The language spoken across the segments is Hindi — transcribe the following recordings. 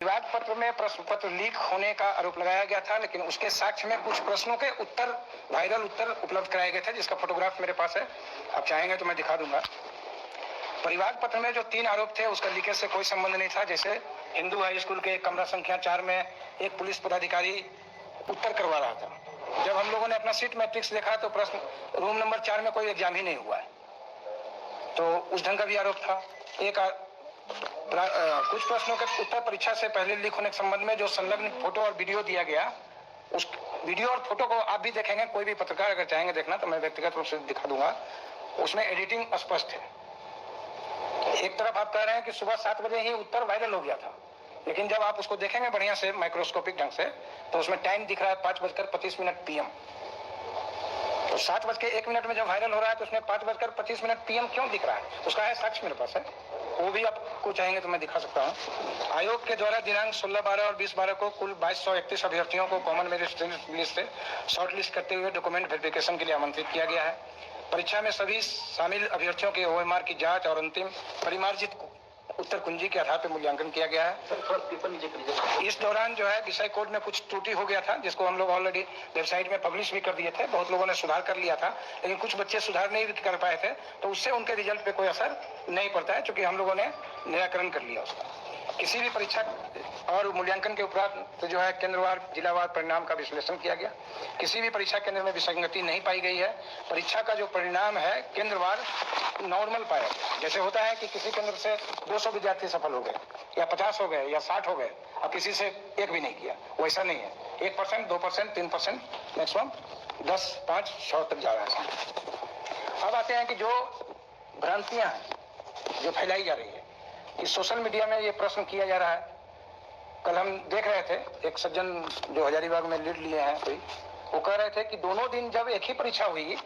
विवाद पत्र में प्रश्न पत्र लीक होने का आरोप लगाया गया था, लेकिन उसके साक्ष्य में कुछ प्रश्नों के उत्तर, वायरल उत्तर उपलब्ध कराए गए थे, जिसका फोटोग्राफ मेरे पास है। आप चाहेंगे तो मैं दिखा दूंगा। परिवाद पत्र में जो 3 आरोप थे उसका लीकेज से कोई संबंध नहीं था। जैसे हिंदू हाई स्कूल के कमरा संख्या 4 में एक पुलिस पदाधिकारी उत्तर करवा रहा था। जब हम लोगों ने अपना सीट मैट्रिक्स देखा तो प्रश्न रूम नंबर 4 में कोई एग्जाम ही नहीं हुआ है, तो उस ढंग का भी आरोप था। कुछ प्रश्नों के उत्तर परीक्षा से पहले लीक होने के संबंध में जो संलग्न फोटो और वीडियो दिया गया, उस वीडियो और फोटो को आप भी देखेंगे, कोई भी पत्रकार अगर चाहेंगे देखना तो मैं व्यक्तिगत रूप से दिखा दूंगा। उसमें एडिटिंग स्पष्ट है। एक तरफ आप कह रहे हैं कि सुबह 7 बजे ही उत्तर वायरल हो गया था, लेकिन जब आप उसको देखेंगे बढ़िया से माइक्रोस्कोपिक ढंग से तो उसमें टाइम दिख रहा है 5:25 PM। तो 7:01 में जब वायरल हो रहा है तो उसमें 5:25 PM क्यों दिख रहा है? उसका है साक्ष्य मेरे पास है, वो भी आपको चाहेंगे तो मैं दिखा सकता हूँ। आयोग के द्वारा दिनांक 16/12 और 20/12 को कुल 2231 अभ्यर्थियों को कॉमन मेरिट लिस्ट से शॉर्ट लिस्ट करते हुए डॉक्यूमेंट वेरिफिकेशन के लिए आमंत्रित किया गया है। परीक्षा में सभी शामिल अभ्यर्थियों के ओएमआर की जांच और अंतिम परिमार्जित उत्तर कुंजी के आधार पर मूल्यांकन किया गया है। इस दौरान जो है विषय कोड में कुछ त्रुटि हो गया था, जिसको हम लोग ऑलरेडी वेबसाइट में पब्लिश भी कर दिए थे। बहुत लोगों ने सुधार कर लिया था, लेकिन कुछ बच्चे सुधार नहीं कर पाए थे, तो उससे उनके रिजल्ट पे कोई असर नहीं पड़ता है, क्योंकि हम लोगों ने निराकरण कर लिया उसका। किसी भी परीक्षा और मूल्यांकन के उपरांत तो जो है केंद्रवार जिलावार परिणाम का विश्लेषण किया गया। किसी भी परीक्षा केंद्र में विसंगति नहीं पाई गई है। परीक्षा का जो परिणाम है केंद्रवार नॉर्मल पाया गया। जैसे होता है कि किसी केंद्र से 200 विद्यार्थी सफल हो गए, या 50 हो गए, या 60 हो गए, और किसी से एक भी नहीं किया, वैसा नहीं है। 1%, 2%, 3%, मैक्सिमम 10, 5, 100 तक जा रहा है। अब आते हैं कि जो भ्रांतियां हैं जो फैलाई जा रही है कि सोशल मीडिया में ये प्रश्न किया जा रहा है। कल हम देख रहे थे, एक सज्जन जो हजारीबाग में लीड लिए हैं कोई, वो कह रहे थे कि दोनों दिन जब एक ही परीक्षा हुई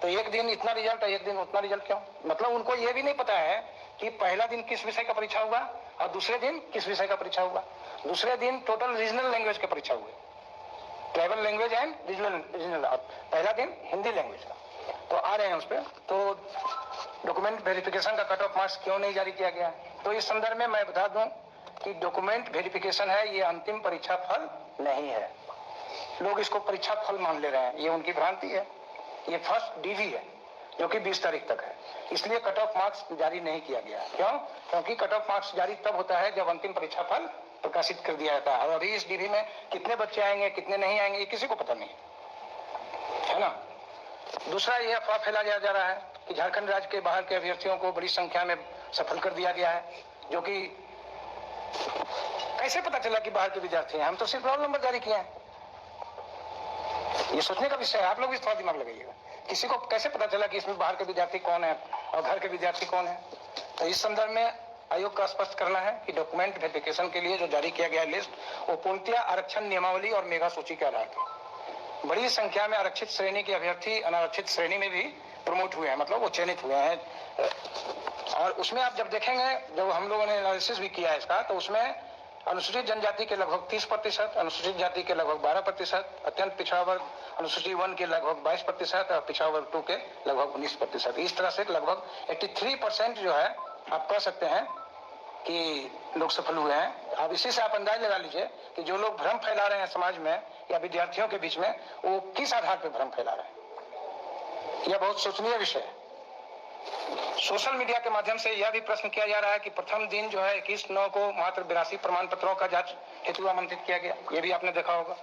तो एक दिन इतना रिजल्ट और एक दिन उतना रिजल्ट क्यों? मतलब उनको ये भी नहीं पता है कि पहला दिन किस विषय का परीक्षा हुआ और दूसरे दिन किस विषय का परीक्षा हुआ। दूसरे दिन टोटल रीजनल लैंग्वेज का परीक्षा हुए, ट्राइबल लैंग्वेज एंड रीजनल, पहला दिन हिंदी लैंग्वेज का। तो आ रहे हैं उस पर, तो डॉक्यूमेंट वेरिफिकेशन का कट ऑफ मार्क्स क्यों नहीं जारी किया गया? तो इस संदर्भ में मैं बता दूं कि डॉक्यूमेंट वेरिफिकेशन है, ये अंतिम परीक्षा फल नहीं है। लोग इसको परीक्षा फल मान ले रहे हैं, ये उनकी भ्रांति है। ये फर्स्ट डीवी है जो कि 20 तारीख तक है, इसलिए कट ऑफ मार्क्स जारी नहीं किया गया। क्यों? क्योंकि कट ऑफ मार्क्स जारी तब होता है जब अंतिम परीक्षा फल प्रकाशित कर दिया जाता है, और अभी इस डीवी में कितने बच्चे आएंगे कितने नहीं आएंगे ये किसी को पता नहीं है ना। दूसरा ये अफवाह फैला जा रहा है कि झारखंड राज्य के बाहर के अभ्यर्थियों को बड़ी संख्या में सफल कर दिया गया है, जो कि कैसे पता चला कि बाहर के विद्यार्थी हैं? हम तो सिर्फ रोल नंबर जारी किए हैं। ये सोचने का विषय है, आप लोग भी थोड़ा दिमाग लगाइएगा। किसी को कैसे पता चला कि इसमें बाहर के विद्यार्थी कौन है और घर के विद्यार्थी कौन है? तो इस संदर्भ में आयोग का स्पष्ट करना है कि डॉक्यूमेंट वेरिफिकेशन के लिए जो जारी किया गया लिस्ट वो पूर्णतया आरक्षण नियमावली और मेगा सूची के आधार पर बड़ी संख्या में आरक्षित श्रेणी के अभ्यर्थी अनारक्षित श्रेणी में भी प्रमोट हुए हैं, मतलब वो चयनित हुए हैं। और उसमें आप जब देखेंगे, जब हम लोगों ने एनालिसिस भी किया है इसका, तो उसमें अनुसूचित जनजाति के लगभग 30%, अनुसूचित जाति के लगभग 12%, अत्यंत पिछड़ा वर्ग अनुसूचित 1 के लगभग 22% और पिछड़ा वर्ग 2 के लगभग 19%। इस तरह से लगभग 83% जो है आप कह सकते हैं कि लोग सफल हुए हैं। अब इसी से आप अंदाज लगा लीजिए कि जो लोग भ्रम फैला रहे हैं समाज में या विद्यार्थियों के बीच में, वो किस आधार पर भ्रम फैला रहे हैं। यह बहुत सोचनीय विषय है। सोशल मीडिया के माध्यम से यह भी प्रश्न किया जा रहा है कि प्रथम दिन जो है 21/9 को मात्र 82 प्रमाण पत्रों का जांच हेतु आमंत्रित किया गया, ये भी आपने देखा होगा।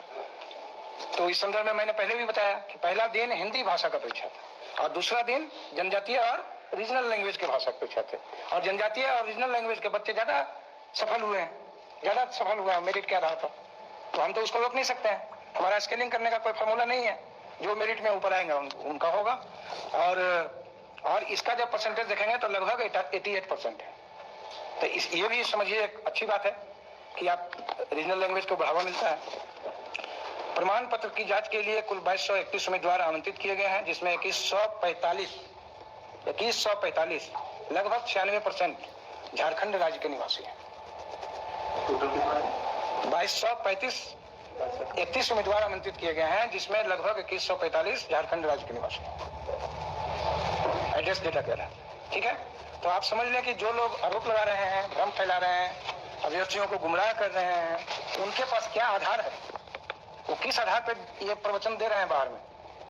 तो इस संदर्भ में मैंने पहले भी बताया कि पहला दिन हिंदी भाषा का परीक्षा था और दूसरा दिन जनजातीय और रीजनल लैंग्वेज के भाषा परीक्षा थे, और जनजातीय और रीजनल लैंग्वेज के बच्चे ज्यादा सफल हुए हैं, ज्यादा सफल हुआ है मेरिट के आधार पर। तो हम तो उसको रोक नहीं सकते हैं, हमारा स्केलिंग करने का कोई फॉर्मूला नहीं है। जो मेरिट में ऊपर आएंगे उनका होगा। और इसका जब परसेंटेज देखेंगे तो लगभग 88% है। तो ये भी समझिए एक अच्छी बात है कि आप रीजनल लैंग्वेज को बढ़ावा मिलता है। प्रमाण पत्र की जांच के लिए कुल 2231 उम्मीदवार आमंत्रित किए गए हैं, जिसमें 2145 लगभग 96% झारखंड राज्य के निवासी हैं। 2235 उम्मीदवार आमंत्रित किए गए हैं, जिसमें लगभग 2145 झारखंड राज्य के निवासी हैं। एड्रेस डेटा कह रहा है, ठीक है। तो आप समझ लें कि जो लोग आरोप लगा रहे हैं, भ्रम फैला रहे हैं अभ्यर्थियों को गुमराह कर रहे हैं, उनके पास क्या आधार है? वो किस आधार पर ये प्रवचन दे रहे हैं बाहर में?